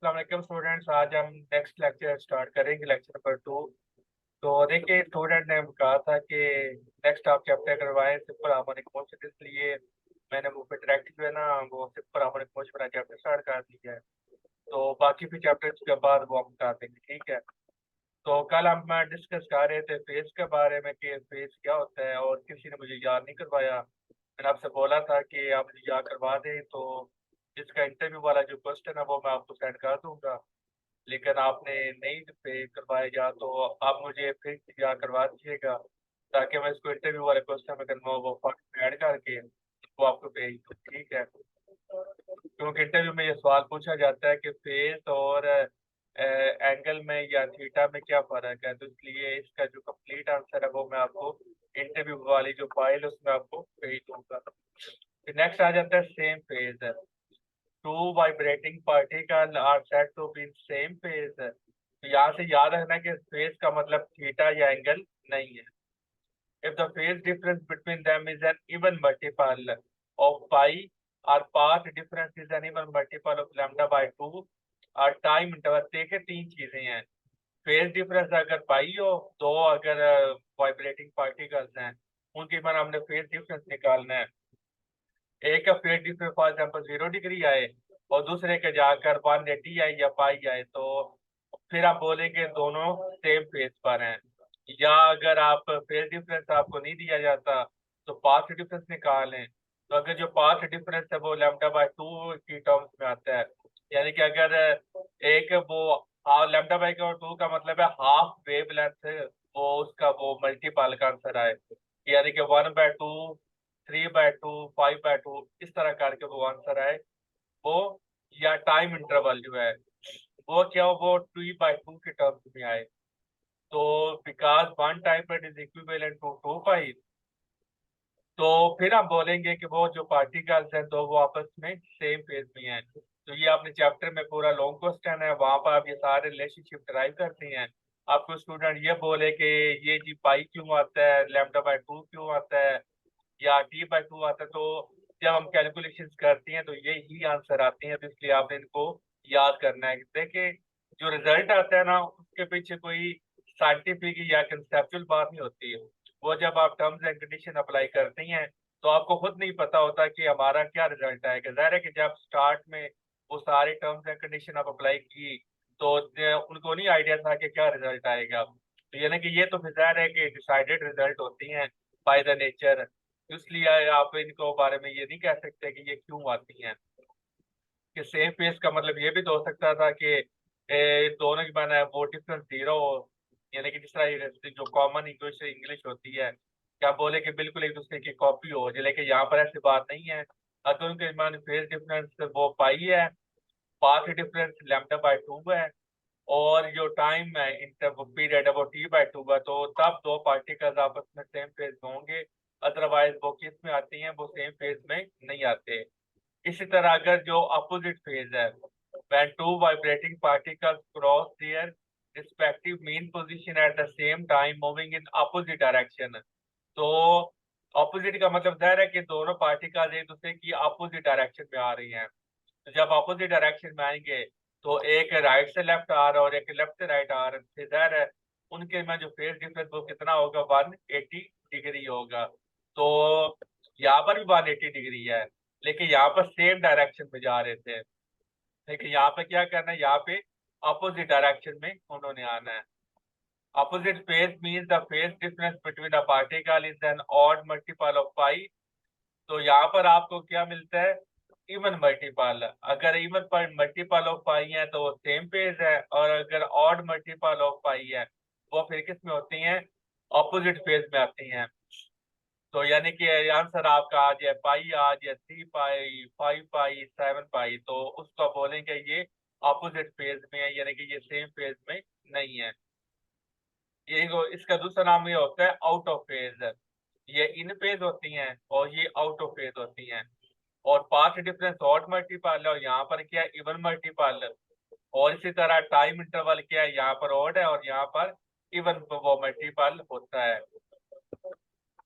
अस्सलाम वालेकुम स्टूडेंट्स। आज हम नेक्स्ट लेक्चर स्टार्ट करेंगे, लेक्चर नंबर 2। तो देखिए, स्टूडेंट ने कहा था कि नेक्स्ट आप चैप्टर करवाएं सिंपल हार्मोनिक मोशन, इसलिए मैंने वो पे डायरेक्ट जो है ना वो सिंपल हार्मोनिक मोशन वाला चैप्टर स्टार्ट कर दिया है। तो बाकी भी चैप्टर्स के बाद वो हम कर देंगे, ठीक है। तो कल हम डिस्कस कर रहे थे फेज के बारे में कि फेज क्या होता है, और किसी ने मुझे याद नहीं करवाया। मैंने आपसे बोला था कि आप मुझे याद करवा दें, तो इसका इंटरव्यू वाला जो क्वेश्चन है वो मैं आपको सेंड कर दूंगा, लेकिन आपने नहीं पे करवाया या तो आप मुझे फिर याद करवा दीजिएगा, ताकि मैं इसको इंटरव्यू वाले क्वेश्चन में करना वो फॉर्म ऐड करके वो आपको भेज दूँ, ठीक है। क्योंकि इंटरव्यू में ये सवाल पूछा जाता है कि फेज और एंगल में या थीटा में क्या फर्क है, तो इसलिए इसका जो कंप्लीट आंसर है वो मैं आपको इंटरव्यू वाली जो फाइल है उसमें आपको भेज दूंगा। नेक्स्ट आ जाता है सेम फेज है। Two vibrating particle are said to be in same phase. तो यहाँ से याद रखना कि फेज का मतलब थीटा या एंगल नहीं है। If the phase difference between them is an even multiple of pi, or path difference is an even multiple of lambda by 2, और टाइम इंटरवल देखे तीन चीजें हैं। फेज डिफरेंस अगर पाई हो, दो अगर वाइब्रेटिंग पार्टिकल्स हैं, उनकी मान हमने फेज डिफरेंस निकालना है। एक का phase difference for example 0 degree आए और दूसरे के जाकर 180 आए या पाई आए, तो फिर आप बोलेंगे दोनों सेम फेज पर हैं। या अगर आप फेज डिफरेंस आपको नहीं दिया जाता तो पाथ डिफरेंस निकालें। तो अगर जो पाथ डिफरेंस है वो लैम्डा बाय 2 की टर्म्स में आता है, यानी कि अगर एक वो लैम्डा बाय 2 का मतलब है हाफ वेव लेंथ, वो उसका वो मल्टीपल का आंसर आए, यानी कि 1/2, 3/2, 5/2 इस तरह करके वो आंसर आए वो। या टाइम इंटरवल जो है वो क्या हो, वो 2/2 के टर्म्स में आए। तो because one time is equivalent to 2 pi, तो फिर हम बोलेंगे कि वो जो पार्टिकल्स हैं तो वो आपस में सेम फेज में हैं। तो ये आपने चैप्टर में पूरा लॉन्ग क्वेश्चन है, वहां पर आप ये सारे रिलेशनशिप ड्राइव करते हैं। आपको स्टूडेंट ये बोले कि ये जी पाई क्यों आता है, लैम्डा बाय 2 क्यों आता है, या t/2 आता है, तो जब हम कैलकुलेशंस करते हैं तो ये ही आंसर आते हैं। तो इसलिए आपने इनको याद करना है। देखिए, जो रिजल्ट आता है ना उसके पीछे कोई साइंटिफिक या कंसेप्चुअल बात नहीं होती है। वो जब आप टर्म्स एंड कंडीशन अप्लाई करती हैं तो आपको खुद नहीं पता होता कि हमारा क्या रिजल्ट आएगा। ज़ाहिर है कि जब स्टार्ट में वो सारे टर्म्स एंड कंडीशन आप अप्लाई की तो उनको नहीं आइडिया था कि क्या रिजल्ट आएगा। तो यानी कि ये तो फिर ज़ाहिर है कि डिसाइडेड रिजल्ट होती हैं बाय द नेचर। इसलिए आप इनको बारे में ये नहीं कह सकते कि ये क्यों आती हैं। कि सेम फेस का मतलब ये भी तो हो सकता था कि दोनों की माना वो डिफरेंस 0 हो, यानी कि जिस तरह जो कॉमन इंग्लिश इंग्लिश होती है, क्या बोले कि बिल्कुल एक दूसरे की कॉपी हो, लेकिन यहाँ पर ऐसी बात नहीं है। अगर उनके मान फेस डिफरेंस वो पाई है, पाथ डिफरेंस लैम्डा बाय 2 है, और जो टाइम है इंटर पीरियड है वो t/2 है, तो तब दो पार्टिकल्स आपस में सेम फेज में होंगे। अदरवाइज वो किस में आती हैं, वो सेम फेज में नहीं आते। इसी तरह अगर जो अपोजिट फेज है, when two vibrating particles cross their respective mean position at the same time moving in opposite direction, तो ऑपोजिट का मतलब जाहिर है कि दोनों पार्टिकल्स एक दूसरे की अपोजिट डायरेक्शन में आ रही हैं। तो जब अपोजिट डायरेक्शन में आएंगे तो एक राइट से लेफ्ट आ रहा है और एक लेफ्ट से राइट आ रहा है, फिर जाहिर है उनके में जो फेज डिफरेंस वो कितना होगा, 180 डिग्री होगा। तो यहाँ पर भी 180 डिग्री है, लेकिन यहाँ पर सेम डायरेक्शन में जा रहे थे। लेकिन यहाँ पे क्या करना है, यहाँ पे अपोजिट डायरेक्शन में उन्होंने आना है। Opposite phase means the phase difference between the particle is an odd multiple of pi. तो यहाँ पर आपको क्या मिलता है, इवन मल्टीपल। अगर इवन पर मल्टीपल ऑफ पाई है तो वो सेम पेज है, और अगर ऑड मल्टीपल ऑफ पाई है वो फिर किस में होती हैं, ऑपोजिट फेज में आती हैं। तो यानी कि आंसर आपका आ जाए पाई, आ जाए 3 पाई, 5 पाई, 7 पाई, तो उसको बोलेंगे ये ऑपोजिट फेज में है, यानी कि ये सेम फेज में नहीं है। ये इसका दूसरा नाम ये होता है आउट ऑफ फेज। ये इन फेज होती हैं और ये आउट ऑफ फेज होती हैं। और पाथ डिफरेंस ऑड मल्टीपल है और यहाँ पर क्या है, इवन मल्टीपल। और इसी तरह टाइम इंटरवल क्या है, यहाँ पर ऑड है और यहाँ पर इवन वो मल्टीपल होता है।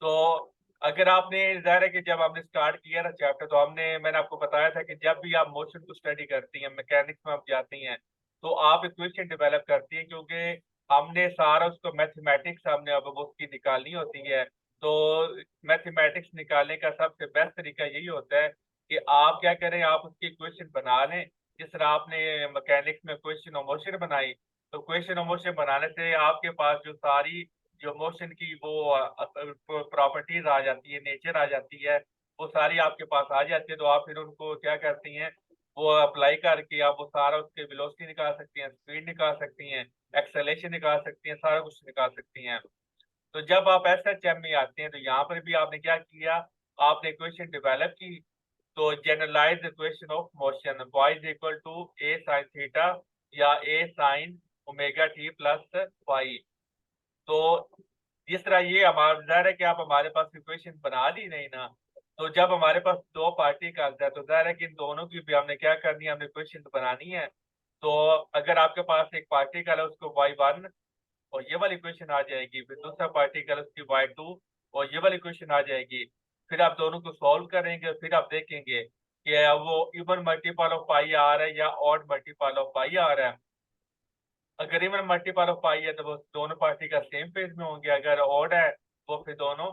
तो अगर आपने, जाहिर है कि जब आपने स्टार्ट किया ना चैप्टर, तो मैंने आपको बताया था कि जब भी आप मोशन को स्टडी करती हैं, मैकेनिक्स में आप जाती हैं, तो आप इक्वेशन डेवलप करती हैं, क्योंकि हमने सारा उसको मैथमेटिक्स हमने अब वो उसकी निकालनी होती है। तो मैथमेटिक्स निकालने का सबसे बेस्ट तरीका यही होता है कि आप क्या करें, आप उसकी इक्वेशन बना लें। जिस तरह आपने मैकेनिक्स में क्वेश्चन ऑफ मोशन बनाई, तो क्वेश्चन ऑफ मोशन बनाने से आपके पास जो सारी जो मोशन की वो प्रॉपर्टीज आ जाती है, नेचर आ जाती है, वो सारी आपके पास आ जाती है। तो आप फिर उनको क्या करती हैं, वो अप्लाई करके आप वो सारा उसके वेलोसिटी निकाल सकती हैं, स्पीड निकाल सकती हैं, एक्सेलेरेशन निकाल सकती हैं, सारा कुछ निकाल सकती हैं। तो जब आप एसएचएम में आते हैं, तो यहाँ पर भी आपने क्या किया, आपने इक्वेशन डेवलप की। तो generalize equation of motion y is equal to A sine theta या a sine omega T plus y. तो जिस तरह ये हमारा जाहिर है कि आप हमारे पास इक्वेशन बना दी नहीं ना, तो जब हमारे पास दो पार्टिकल्स है, तो जाहिर है कि इन दोनों की भी हमने क्या करनी है, हमने इक्वेशन बनानी है। तो अगर आपके पास एक पार्टिकल है, उसको y1 और ये वाली इक्वेशन आ जाएगी, फिर दूसरा पार्टिकल उसकी y2 और ये वाली इक्वेशन आ जाएगी। फिर आप दोनों को सॉल्व करेंगे, फिर आप देखेंगे कि वो इवन मल्टीपल ऑफ पाई आ रहा है या ऑड मल्टीपल ऑफ पाई आ रहा है। अगर इवन मल्टीपल ऑफ पाई है, तो वो दोनों पार्टी का सेम फेज में होंगे। अगर ऑड है, वो फिर दोनों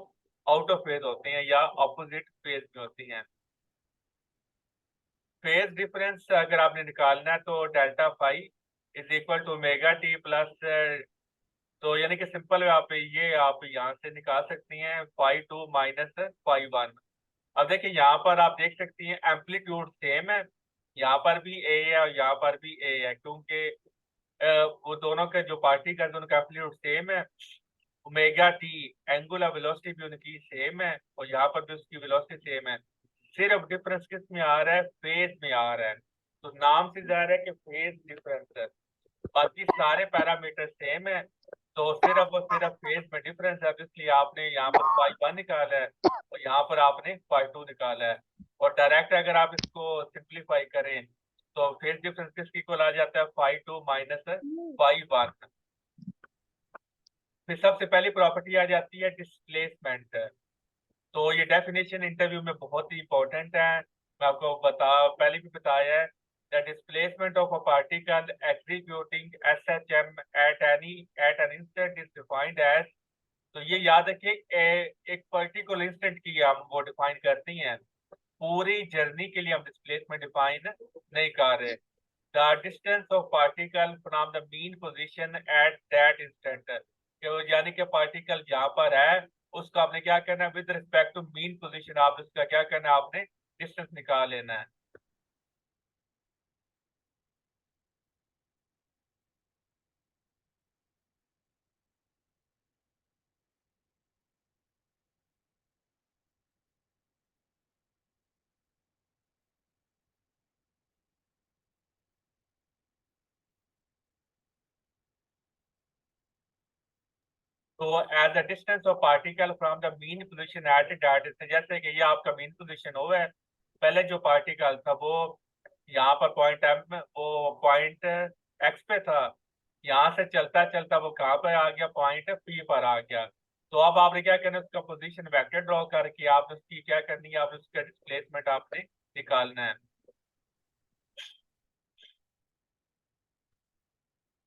आउट ऑफ फेज होते हैं या ऑपोजिट फेज में होती हैं। फेज डिफरेंस अगर आपने निकालना है, तो delta phi is equal to omega T plus, तो यानी कि सिंपल आप ये आप यहाँ से निकाल सकती हैं phi two minus phi one. अब देखिए यहाँ पर आप देख सकती हैं एम्पलीट्यूड सेम है, यहाँ पर भी ए है और यहाँ पर भी ए है, क्योंकि वो दोनों के जो पार्टिकल्स उनका एम्पलीट्यूड सेम है। ओमेगा टी एंगुलर वेलोसिटी भी उनकी सेम है और यहाँ पर भी उसकी वेलोसिटी सेम है। सिर्फ डिफरेंस किस में आ रहा है, फेज में आ रहा है। तो नाम से जा रहा है कि फेज डिफरेंस है, बाकी सारे पैरामीटर सेम है। तो सिर्फ और सिर्फ फेज में डिफरेंस है, तो इसलिए आपने यहाँ पर फाई वन निकाला है और यहाँ पर आपने फाई टू निकाला है। और डायरेक्ट अगर आप इसको सिंप्लीफाई करें, तो फेज डिफरेंस किसकी इक्वल आ जाता है, phi two minus phi one. फिर सबसे पहली प्रॉपर्टी आ जाती है डिस्प्लेसमेंट। तो ये डेफिनेशन इंटरव्यू में बहुत ही इंपॉर्टेंट है। मैं आपको पहले भी बताया है, the displacement of a particle executing SHM at an instant is defined as. तो ये याद रखिए, एक पर्टिकुलर इंस्टेंट की हम वो डिफाइन करती हैं, पूरी जर्नी के लिए हम डिस्प्लेसमेंट डिफाइन नहीं कर रहे। The distance of particle from the mean position at that instant, यानी कि पार्टिकल जहाँ पर है, उसका आपने क्या करना है, with respect to mean position आप उसका क्या करना है, आपने डिस्टेंस निकाल लेना है। तो as the distance of particle from the mean position at that instant, जैसे कि ये आपका मीन पोजीशन हो है, पहले जो पार्टिकल था वो यहाँ पर पॉइंट एम में, वो पॉइंट एक्स पे था। यहाँ से चलता चलता वो कहाँ पर आ गया, पॉइंट पी पर आ गया। तो अब आपने क्या करना है, उसका पोजीशन वेक्टर ड्रॉ करके आप उसकी क्या करनी है, आप उसका डिस्प्लेसमेंट आपने निकालना है।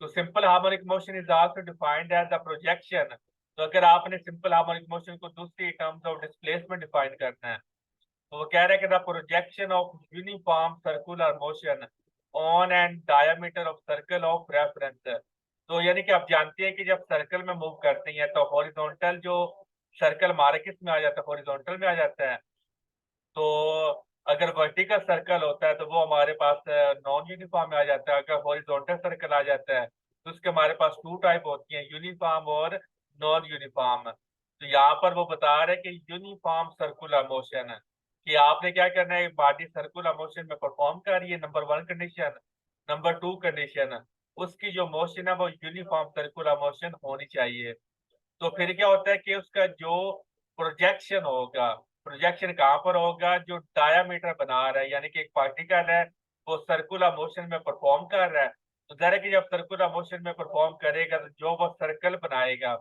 तो simple harmonic motion is also defined as the projection. तो अगर आपने सिंपल हार्मोनिक मोशन को दूसरी टर्म्स ऑफ डिस्प्लेसमेंट डिफाइन करना है, तो वो कह रहे हैं कि the projection of uniform circular motion on and diameter of circle of reference. तो यानी कि आप जानते हैं कि जब सर्कल में मूव करते हैं, तो हॉरिजॉन्टल जो सर्कल हमारे किस में आ जाता है, हॉरिजॉन्टल में आ जाता है। तो अगर वर्टिकल सर्कल होता है, तो वो हमारे पास नॉन यूनिफॉर्म में आ जाता है। अगर हॉरिजॉन्टल सर्कल आ जाता है, तो उसके हमारे पास टू टाइप होती हैं, यूनिफॉर्म और नॉन यूनिफॉर्म। तो यहाँ पर वो बता रहे हैं कि यूनिफॉर्म सर्कुलर मोशन, कि आपने क्या करना है, बॉडी सर्कुलर मोशन में परफॉर्म कर रही है, number one condition. Number two condition, उसकी जो मोशन है वो यूनिफॉर्म सर्कुलर मोशन होनी चाहिए। तो फिर क्या होता है कि उसका जो प्रोजेक्शन होगा, प्रोजेक्शन कहाँ पर होगा, जो डायामीटर बना रहा है, यानी कि एक पार्टिकल है, वो सर्कुलर मोशन में परफॉर्म कर रहा है। तो जरा कि जब सर्कुलर मोशन में परफॉर्म करेगा, तो जो वो सर्कल बनाएगा,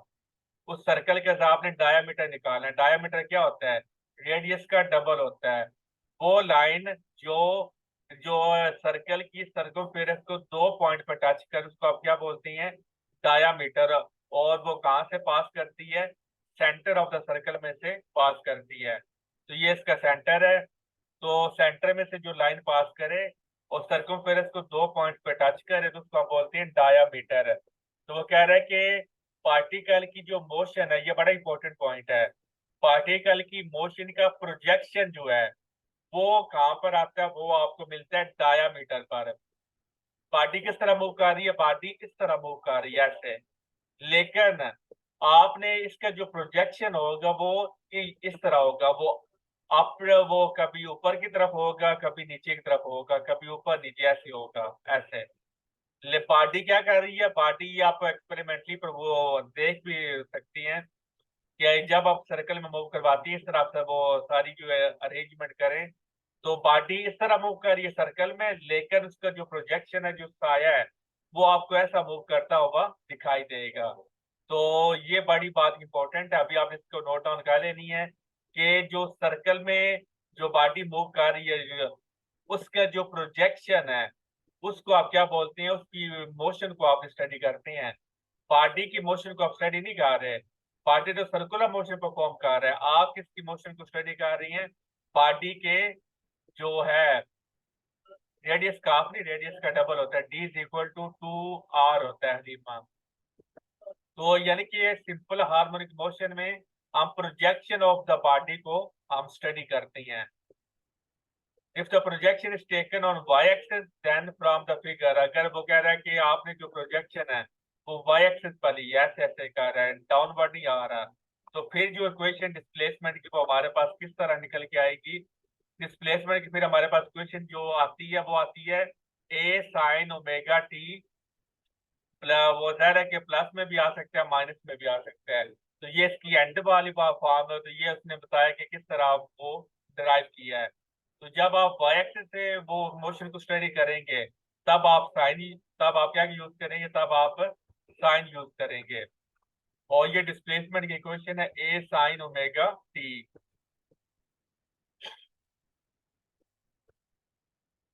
उस सर्कल के आपने डायामीटर निकालना है। डायामीटर क्या होता है? रेडियस का डबल होता है। वो लाइन जो जो सर्कल की सर्कमफेरेंस को 2 पॉइंट पर टच कर, उसको आप क्या बोलती हैं? डायामीटर। और वो कहाँ से पास करती है? सेंटर ऑफ द सर्कल में से पास करती है। तो ये इसका सेंटर है। तो सेंटर में से जो लाइन पास करे और सर्कमफेरेंस को 2 पॉइंट पे टच करे तो उसको आप बोलते हैं डायामीटर। तो वो कह रहा है कि पार्टिकल की जो मोशन है, ये बड़ा इंपॉर्टेंट पॉइंट है, पार्टिकल की मोशन का प्रोजेक्शन जो है वो कहाँ पर आता है? वो आपको मिलता है डायामीटर पर। पार्टी किस तरह मूव कर रही है? पार्टी इस तरह मूव कर रही है, ऐसे। लेकिन आपने इसका जो प्रोजेक्शन होगा वो इस तरह होगा। वो अप, वो कभी ऊपर की तरफ होगा, कभी नीचे की तरफ होगा, कभी ऊपर नीचे ऐसे होगा, ऐसे। ले पार्टी क्या कर रही है? पार्टी ये आप एक्सपेरिमेंटली पर वो देख भी सकती हैं कि जब आप सर्कल में मूव करवाती है इस तरह से, वो सारी जो है अरेंजमेंट करें, तो पार्टी इस तरह मूव कर रही है सर्कल में, लेकिन उसका जो प्रोजेक्शन है, जो साया है, वो आपको ऐसा मूव करता हुआ दिखाई देगा। तो ये बड़ी बात इंपॉर्टेंट है, अभी आप इसको नोट डाउन कर लेनी है कि जो सर्कल में जो बॉडी मूव कर रही है उसका जो प्रोजेक्शन है उसको आप क्या बोलते हैं? उसकी मोशन को आप स्टडी करते हैं। बॉडी की मोशन को आप स्टडी नहीं कर रहे। बॉडी तो सर्कुलर मोशन परफॉर्म कर रहा है, आप किसकी मोशन को स्टडी कर रही हैं? बॉडी के जो है रेडियस का, अपनी रेडियस का डबल होता है, d is equal to 2r होता है रीमा। तो यानी कि सिंपल हार्मोनिक मोशन में हम प्रोजेक्शन ऑफ द बॉडी को हम स्टडी करते हैं। If the projection is taken on y axis then from the figure, अगर वो कह रहा है कि आपने जो प्रोजेक्शन है वो y एक्सिस पर लिया, ऐसे ऐसे कर रहा है, डाउनवर्ड नहीं आ रहा, तो फिर जो इक्वेशन डिस्प्लेसमेंट की वो हमारे पास किस तरह निकल के आएगी? डिस्प्लेसमेंट की फिर हमारे पास इक्वेशन जो आती है वो आती है a sin ओमेगा t। वो ज़ाहिर है कि प्लस में भी आ सकता है, माइनस में भी आ सकता है। तो ये इसकी एंड वाली फॉर्म है, तो ये उसने बताया कि किस तरह वो डिराइव किया है। तो जब आप वाई एक्सिस से वो मोशन को स्टडी करेंगे तब आप तब आप क्या यूज करेंगे? तब आप साइन यूज करेंगे। और ये डिस्प्लेसमेंट की इक्वेशन है a sine omega t.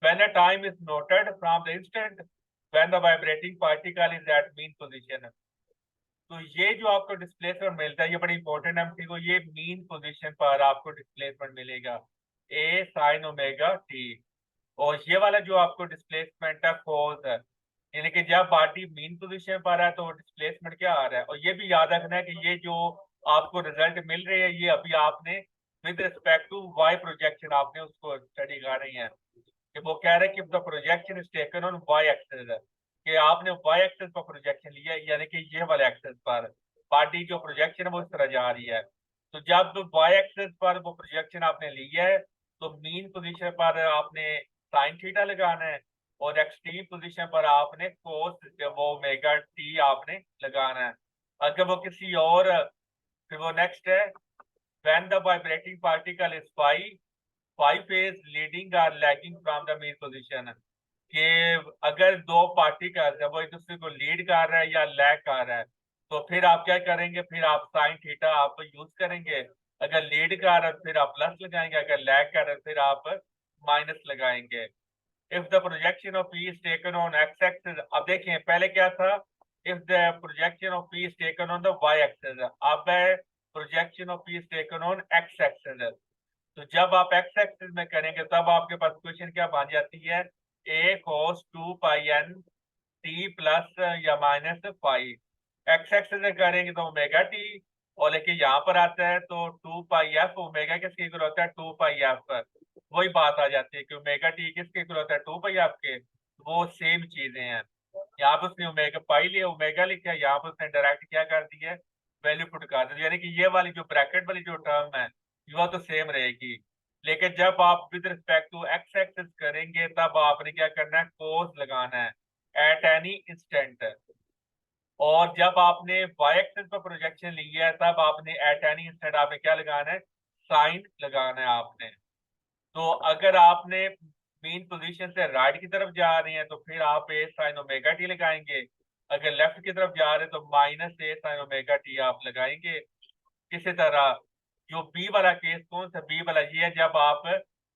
When a time is noted from the instant when the vibrating particle is at mean position, तो ये जो आपको डिस्प्लेसमेंट मिलता है ये बड़ी इंपॉर्टेंट है हमको, ये मीन पोजीशन पर आपको डिस्प्लेसमेंट मिलेगा ए साइन ओमेगा टी। और ये वाला जो आपको डिस्प्लेसमेंट है फोर्स है, यानी कि जब बॉडी मीन पोजीशन पर है तो डिस्प्लेसमेंट क्या आ रहा है। और ये भी याद रखना है कि ये जो आपको रिजल्ट मिल रही है ये अभी आपने with respect to Y projection आपने उसको स्टडी कर रही है। कि वो कह रहे हैं कि the projection is taken on Y axis, कि आपने वाई एक्सिस पर प्रोजेक्शन लिया, यानी कि ये वाले एक्सिस पर बॉडी जो प्रोजेक्शन है वो इस तरह जा रही है। तो जब वाई एक्सिस पर वो प्रोजेक्शन आपने लिया है तो मीन पोजीशन पर आपने साइन थीटा लगाना है, और एक्सट्रीम पोजीशन पर आपने कोस वो ओमेगा टी आपने लगाना है। अगर वो किसी और, फिर वो नेक्स्ट है when the vibrating particle is five phase leading और lagging from the mean position, कि अगर दो पार्टिकल्स है वो एक दूसरे को लीड कर रहा है या लैग कर रहा है तो फिर आप क्या करेंगे? फिर आप साइन थीटा आप यूज करेंगे। अगर लीड कर रहा है फिर आप प्लस लगाएंगे, अगर लैग कर रहा है फिर आप माइनस लगाएंगे। If the projection of P is taken on x axis, अब देखिए पहले क्या था? If the projection of P is taken on the y axis, अब projection of P is taken on x axis. तो जब आप एक्स एक्सिस में करेंगे तब आपके पास क्वेश्चन क्या बन जाती है? ए cos 2 π n टी प्लस या माइनस फाइव। एक्स एक्सिस में करेंगे तो ओमेगा टी, और लेकिन यहाँ पर आता है तो 2 π f, ओमेगा किसके इक्वल होता है? 2 π f। वही बात आ जाती है कि ओमेगा टी किसके इक्वल होता है? 2 π f के। वो सेम चीजें हैं। यहाँ पर उसने ओमेगा पाई लिया, ओमेगा लिखा है, यहाँ पर उसने डायरेक्ट क्या कर दी है? वैल्यू पुट कर दी, यानी कि ये वाली जो ब्रैकेट वाली जो टर्म है वह तो सेम रहेगी। लेकिन जब आप with respect to X axis करेंगे तब आपने क्या करना है? कोस लगाना है एट एनी इंस्टेंट। और जब आपने वाई एक्सिस पर प्रोजेक्शन लिया है तब आपने एट एनी इंस्टेंट आपने क्या लगाना है? साइन लगाना है आपने। तो अगर आपने मेन पोजीशन से राइट की तरफ जा रहे हैं तो फिर आप ए साइन ओमेगा टी लगाएंगे। अगर लेफ्ट की तरफ जा रहे हैं तो माइनस ए साइन ओमेगा टी आप लगाएंगे। किसी तरह जो बी वाला केस, कौन सा बी वाला, ये है जब आप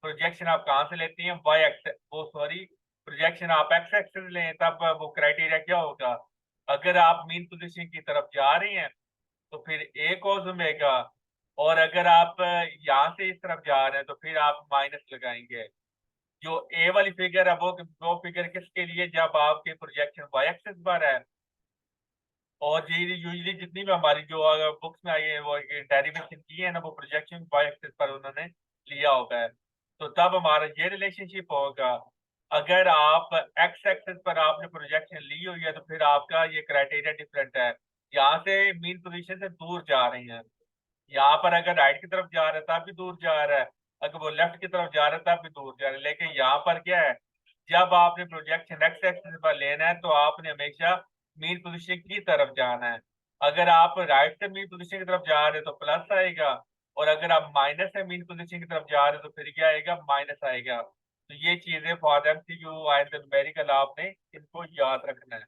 प्रोजेक्शन आप कहाँ से लेती हैं, वाई एक्स, वो सॉरी, प्रोजेक्शन आप एक्स एक्सिस लें, तब वो क्राइटेरिया क्या होगा। अगर आप मीन पोजीशन की तरफ जा रही हैं तो फिर ए कॉस ओमेगा, और अगर आप यहाँ से इस तरफ जा रहे हैं तो फिर आप माइनस लगाएंगे। जो ए वाली फिगर है वो फिगर किसके लिए, जब आपके प्रोजेक्शन वाई एक्सिस पर है, और ये यूजली जितनी भी हमारी जो बुक्स में आई है वो डेरिवेशन की है ना, वो प्रोजेक्शन वाई एक्सिस पर उन्होंने लिया होगा है। तो तब हमारा ये रिलेशनशिप होगा। अगर आप एक्स एक्सिस पर आपने प्रोजेक्शन ली हुई है तो फिर आपका ये क्राइटेरिया डिफरेंट है, यहाँ से मीन पोजीशन से दूर जा रही हैं। यहाँ पर अगर राइट की तरफ जा रहा है तब भी दूर जा रहा है, अगर वो लेफ्ट की तरफ जा रहा है तब भी दूर जा रहा है। लेकिन यहाँ पर क्या है, जब आपने प्रोजेक्शन एक्स एक्सिस पर लेना है तो आपने हमेशा मीन पोजीशन की तरफ जाना है। अगर आप राइट से मीन पोजीशन की तरफ जा रहे हैं तो प्लस आएगा, और अगर आप माइनस से मीन पोजीशन की तरफ जा रहे हैं तो फिर क्या आएगा, माइनस आएगा। तो ये चीजें फॉर एमसीक्यू एंड न्यूमेरिकल आपने इनको याद रखना है।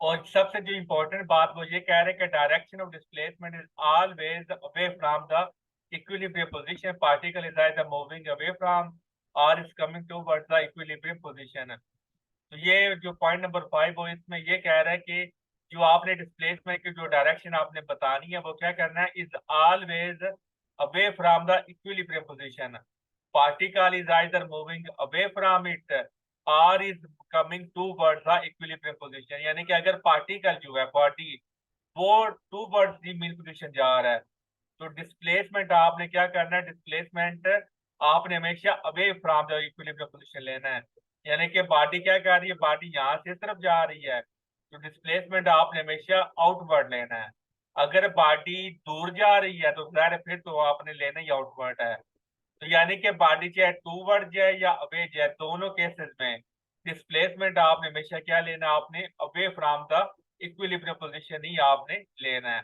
और सबसे जो इम्पोर्टेंट बात वो ये कह रहे हैं कि direction of displacement is always away from the equilibrium position, particle is either moving away from और is coming towards the equilibrium position. तो ये जो पॉइंट नंबर 5 वो इसमें ये कह रहा है कि जो आपने डिस्प्लेसमेंट की जो डायरेक्शन आपने बतानी है वो क्या करना है, is always away from the equilibrium position, particle is either moving away from it or is coming towards the equilibrium position। यानी कि अगर पार्टिकल जो है बॉडी वो टूवर्ड्स दी मीन पोजीशन जा रहा है तो डिस्प्लेसमेंट आपने क्या करना है, डिस्प्लेसमेंट आपने हमेशा away from the equilibrium position लेना है। यानी कि बॉडी क्या कर रही है, बॉडी यहाँ से इस तरफ जा रही है तो डिस्प्लेसमेंट आपने हमेशा आउटवर्ड लेना है। अगर बॉडी दूर जा रही है तो जाहिर है फिर तो आपने लेना ही आउटवर्ड है। तो यानी कि बॉडी चाहे टूवर्ड जाए या अवे जाए, दोनों केसेस में डिस्प्लेसमेंट आपने हमेशा क्या लेना है, आपने away from the equilibrium position ही आपने लेना है।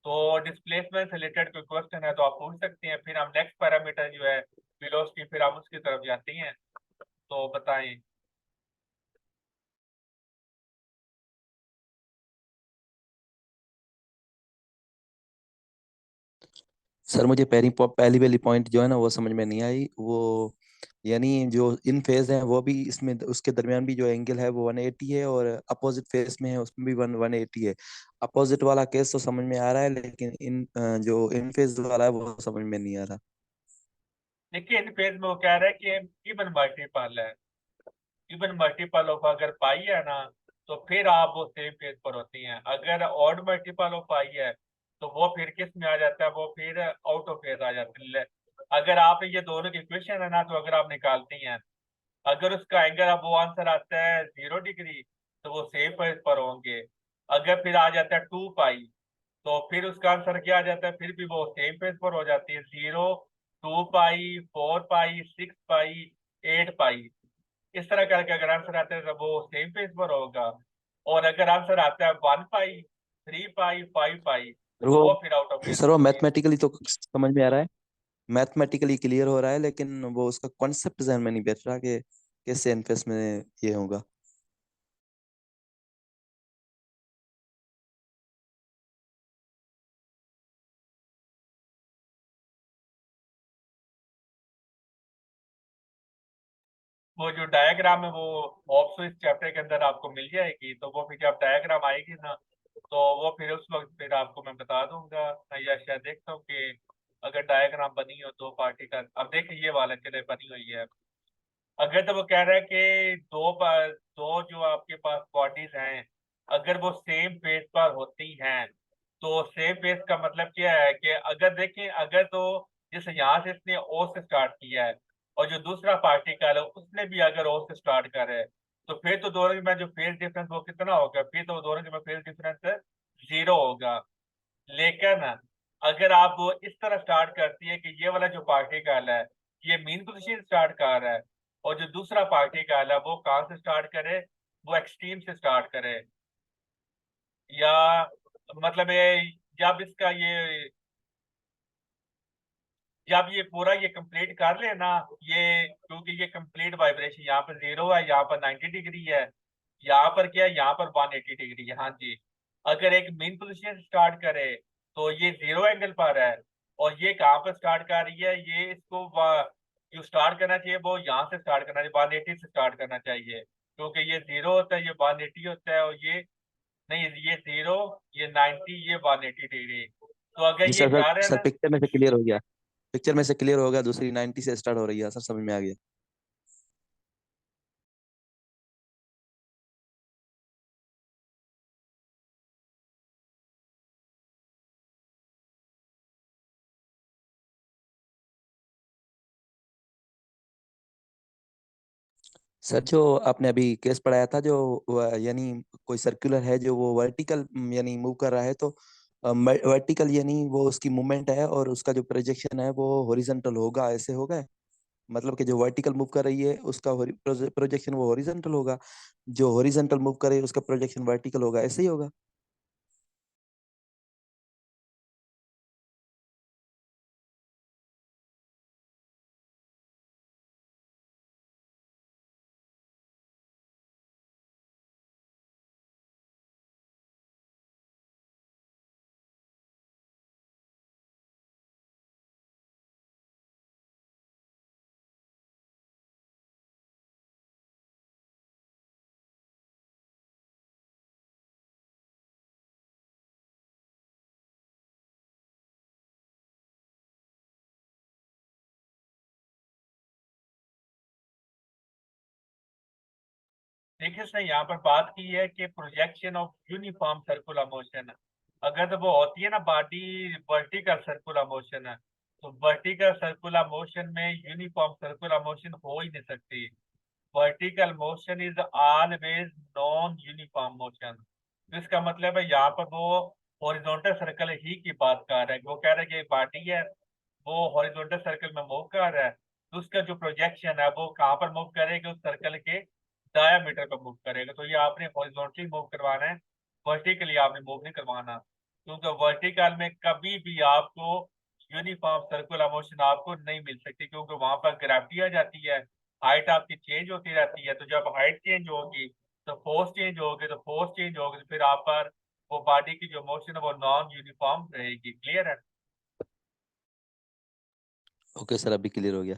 तो डिस्प्लेसमेंट से रिलेटेड कोई क्वेश्चन है तो आप पूछ सकते हैं, फिर हम नेक्स्ट पैरामीटर जो है वेलोसिटी, फिर हम उसकी तरफ जाते हैं। तो बताएं। सर मुझे पहली वाली पॉइंट जो है ना वो समझ में नहीं आई। वो यानी जो इन फेज है वो भी इसमें उसके दरमियान भी जो एंगल है वो 180 है, और अपोजिट फेज में है उसमें भी 180 है। अपोजिट वाला केस तो समझ में आ रहा है, लेकिन इन जो इन फेज वाला है वो समझ में नहीं आ रहा। देखिए इन फेज में वो कह रहा है कि इवन मल्टीपल है, इवन मल्टीपल ऑफ अगर पाई है ना तो फिर आप वो सेम फेज पर होती हैं। अगर ऑड मल्टीपल ऑफ पाई है तो वो फिर किस में आ जाता है, वो फिर आउट ऑफ फेज आ जाता है। अगर आप ये दोनों की इक्वेशन है ना तो अगर आप निकालती हैं, अगर उसका एंगल अब वो आंसर आता है 0 डिग्री तो वो सेम फेज पर होंगे। अगर फिर आ जाता है 2 पाई तो फिर उसका आंसर क्या आ जाता है, फिर भी वो सेम फेज पर हो जाती है। 0, 2 पाई, 4 पाई, 6 पाई, 8 पाई, इस तरह करके अगर आंसर आता है तो वो सेम पेज पर होगा। और अगर आंसर आता है 1 पाई, 3 पाई, 5 पाई सर तो वो वो फिर आउट ऑफ पेज सर वो होगी। मैथमेटिकली तो समझ में आ रहा है, मैथमेटिकली क्लियर हो रहा है, लेकिन वो उसका कॉन्सेप्ट जहन में नहीं बैठ रहा कि कैसे एनफेस में ये होगा। वो जो डायग्राम है वो ऑप्शो इस चैप्टर के अंदर आपको मिल जाएगी, तो वो फिर जब डायग्राम आएगी ना तो वो फिर उस वक्त फिर आपको मैं बता दूंगा। मैं या शायद देखता हूँ कि अगर डायग्राम बनी हो दो पार्टी का, अब देखिए ये वाला चले बनी हुई है। अगर तो वो कह रहा है कि दो जो आपके पास बॉडीज हैं, अगर वो सेम फेस पर होती हैं, तो सेम फेस का मतलब क्या है कि अगर देखें, अगर तो जैसे यहाँ से इसने ओ से स्टार्ट किया है और जो दूसरा पार्टिकल है उसने भी अगर ओ से स्टार्ट करा है, तो फिर तो दोनों में जो फेस डिफरेंस वो कितना होगा, फिर तो दोनों में फेस डिफरेंस 0 होगा। लेकिन अगर आप वो इस तरह स्टार्ट करती है कि ये वाला जो पार्टिकल है ये मीन पोजीशन स्टार्ट कर रहा है, और जो दूसरा पार्टिकल है वो कहाँ से स्टार्ट करे, वो एक्सट्रीम से स्टार्ट करे, या मतलब ये जब इसका ये जब ये पूरा ये कंप्लीट कर ले ना, ये क्योंकि ये कंप्लीट वाइब्रेशन यहाँ पर 0 है, यहाँ पर 90 डिग्री है, यहाँ पर क्या है, यहाँ पर 180 डिग्री है। हाँ जी, अगर एक मेन पोजीशन से स्टार्ट करे तो ये 0 एंगल पर है, और ये कहाँ पर स्टार्ट कर रही है, ये इसको जो स्टार्ट करना चाहिए वो यहाँ से स्टार्ट करना चाहिए, 180 से स्टार्ट करना चाहिए, क्योंकि ये 0 होता है, ये 180 होता है, और ये नहीं, ये 0, ये 90, ये 180 डिग्री। तो अगर जी ये सर, सर जा रहे हैं सर ना, पिक्चर में से क्लियर हो गया। पिक्चर में से क्लियर होगा, दूसरी 90 से स्टार्ट हो रही है सर, समझ में आ गया। सर जो आपने अभी केस पढ़ाया था, जो यानी कोई सर्कुलर है जो वो वर्टिकल यानी मूव कर रहा है, तो वर्टिकल यानी वो उसकी मूवमेंट है और उसका जो प्रोजेक्शन है वो हॉरिजॉन्टल होगा, ऐसे होगा। मतलब कि जो वर्टिकल मूव कर रही है उसका प्रोजेक्शन वो हॉरिजॉन्टल होगा, जो हॉरिजॉन्टल मूव कर रही है उसका प्रोजेक्शन वर्टिकल होगा, ऐसे ही होगा। देखिए सर यहाँ पर बात की है कि projection of uniform circular motion, अगर तो वो होती है ना बॉडी वर्टिकल सर्कुलर मोशन है, तो वर्टिकल सर्कुलर मोशन में यूनिफॉर्म सर्कुलर मोशन हो ही नहीं सकती। Vertical motion is always non uniform motion. तो इसका मतलब है यहाँ पर वो हॉरिजॉन्टल सर्कल ही की बात कर रहा है, वो कह रहा है कि बॉडी है वो हॉरिजॉन्टल सर्कल में मूव कर रहा है, तो उसका जो प्रोजेक्शन है वो कहाँ पर मूव करेगा, उस सर्कल के डायामीटर पर मूव करेगा। तो ये आपने हॉरिजॉन्टली मूव करवाना है, वर्टिकली आपने मूव नहीं करवाना, क्योंकि वर्टिकल में कभी भी आपको यूनिफॉर्म सर्कुलर मोशन आपको नहीं मिल सकती, क्योंकि वहां पर ग्रेविटी आ जाती है, हाइट आपकी चेंज होती रहती है, तो जब हाइट चेंज होगी तो फोर्स चेंज होगी, तो फोर्स चेंज होगी तो फिर आप पर वो बॉडी की जो मोशन है वो नॉन यूनिफॉर्म रहेगी। क्लियर है? ओके सर, अभी क्लियर हो गया।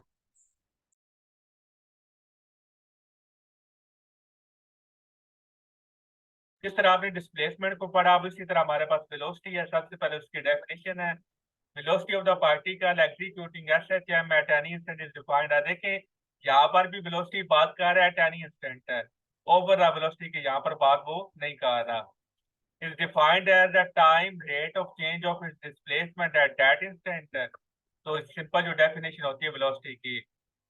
जिस तरह आपने डिस्प्लेसमेंट को पढ़ा, अब इसी तरह हमारे पास वेलोसिटी है। सबसे पहले उसकी डेफिनेशन है, velocity of the particle executing SHM eight any instant is defined है। देखिए यहाँ पर भी वेलोसिटी बात कर रहा है एट एनी इंस्टेंट है, ओवर द वेलोसिटी की यहाँ पर बात वो नहीं कर रहा। is defined as the time rate of change of its displacement at that instant। तो सिंपल जो डेफिनेशन होती है वेलोसिटी की,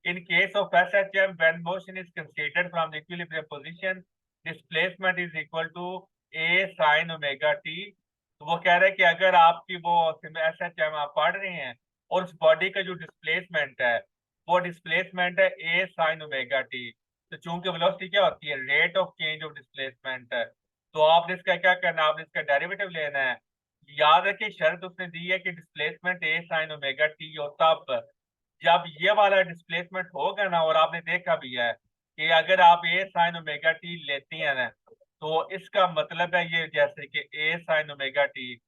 in case of SHM when motion is considered from the equilibrium position, displacement is equal to A sine omega T. तो वो कह रहे हैं कि अगर आपकी वो एसएचएम आप पढ़ रहे हैं और उस बॉडी का जो डिस्प्लेसमेंट है वो डिस्प्लेसमेंट है ए साइन ओमेगा टी, तो चूंकि वेलोसिटी क्या होती है, rate of change of displacement है, तो आपने इसका क्या करना है, आपने इसका डेरिवेटिव लेना है। याद रखिए शर्त उसने दी है कि डिस्प्लेसमेंट ए साइन ओमेगा टी हो तब जब ये वाला डिस्प्लेसमेंट होगा ना, और आपने देखा भी है कि अगर आप ए साइन ओमेगा टी लेती हैं ना, तो इसका मतलब है ये जैसे कि ए साइन ओमेगा टी,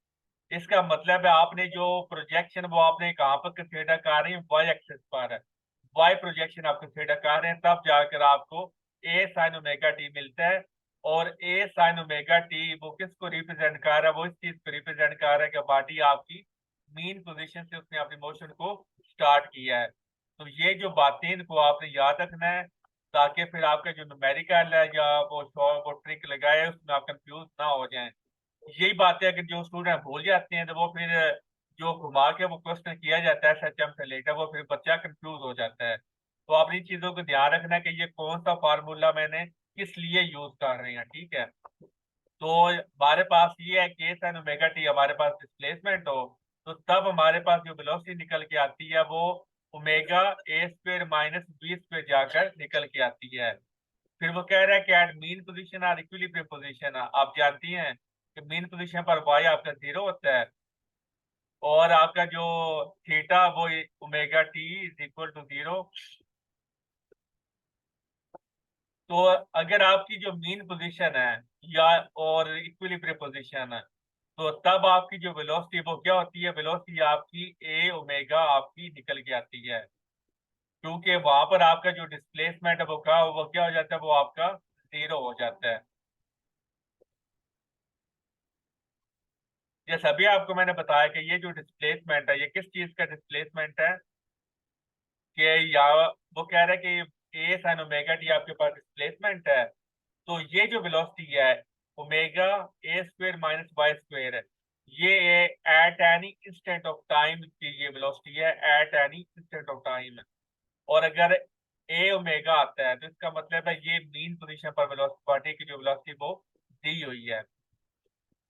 इसका मतलब है आपने जो प्रोजेक्शन वो आपने कहाँ पर कंसीडर कर रहे हैं, वाई एक्सिस पर है, वाई प्रोजेक्शन आप कंसीडर कर रहे हैं, तब जाकर आपको ए साइन ओमेगा टी मिलता है। और ए साइन ओमेगा टी वो किसको रिप्रेजेंट कर रहा है, वो इस चीज को रिप्रेजेंट कर रहा है कि बॉडी आपकी मीन पोजीशन से उसने अपनी मोशन को स्टार्ट किया है। तो ये जो बातें इनको आपने याद रखना है, ताकि फिर आपका जो न्यूमेरिकल है या वो ट्रिक लगाए उसमें आप कंफ्यूज ना हो जाएं। यही बातें अगर जो स्टूडेंट भूल जाते हैं तो वो फिर जो घुमा के वो क्वेश्चन किया जाता है एसएचएम से लेकर, वो फिर बच्चा कंफ्यूज हो जाता है। तो आप इन चीजों को ध्यान रखना कि ये कौन सा फार्मूला मैंने किस लिए यूज कर रहे हैं, ठीक है। तो हमारे पास ये है केस एंड ओमेगा टी हमारे पास डिस्प्लेसमेंट हो, तो तब हमारे पास जो वेलोसिटी निकल के आती है वो omega A square minus B square जाकर निकल के आती है। फिर वो कह रहा है कि एट मीन पोजीशन और इक्विलिब्रियम पोजीशन, आप जानती हैं कि मीन पोजीशन पर वाई आपका 0 होता है और आपका जो थीटा वो omega T is equal to 0। तो अगर आपकी जो मीन पोजीशन है या और इक्विलिब्रियम पोजीशन है, तो तब आपकी जो वेलोसिटी वो क्या होती है, वेलोसिटी आपकी ए ओमेगा आपकी निकल के आती है, क्योंकि वहां पर आपका जो डिस्प्लेसमेंट है वो क्या हो जाता है, वो आपका 0 हो जाता है। जैसे अभी आपको मैंने बताया कि ये जो डिस्प्लेसमेंट है ये किस चीज का डिस्प्लेसमेंट है, कि या वो कह रहा है कि ए साइन ओमेगा टी आपके पास डिस्प्लेसमेंट है। तो ये जो वेलोसिटी है omega A square minus Y square है, ये at any instant of time की ये वेलोसिटी है, at any instant of time. और अगर ए ओमेगा आता है तो इसका मतलब है ये मीन पोजीशन पर वेलोसिटी पार्टी की जो वेलोसिटी वो दी हुई है।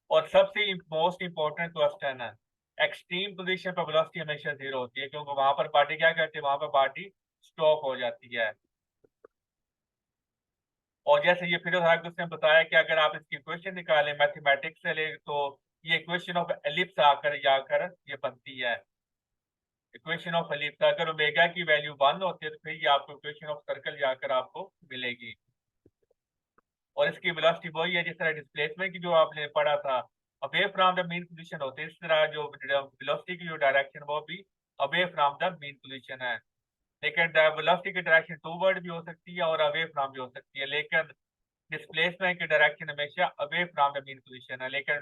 और सबसे मोस्ट इंपॉर्टेंट क्वेश्चन है, एक्सट्रीम पोजीशन पर वेलोसिटी हमेशा 0 होती है, क्योंकि वहां पर पार्टी क्या करती है, वहां पर पार्टी स्टॉप हो जाती है। और जैसे ये फिर उसने बताया कि अगर आप इसकी इक्वेशन निकालें मैथमेटिक्स से ले, तो ये इक्वेशन ऑफ एलिप्स आकर जाकर ये बनती है। इक्वेशन ऑफ एलिप्स अगर ओमेगा की वैल्यू 1 होती है तो फिर ये आपको इक्वेशन ऑफ सर्कल जाकर आपको मिलेगी। और इसकी वेलोसिटी वही है जिस तरह डिस्प्लेसमेंट की जो आपने पढ़ा था, away from the mean position होते है, इस तरह जो वेलोसिटी की जो डायरेक्शन वो भी away from the mean position है। लेकिन वेलोसिटी की डायरेक्शन टूवर्ड भी हो सकती है और अवे फ्रॉम भी हो सकती है, लेकिन डिस्प्लेसमेंट की डायरेक्शन हमेशा away from the mean position है। लेकिन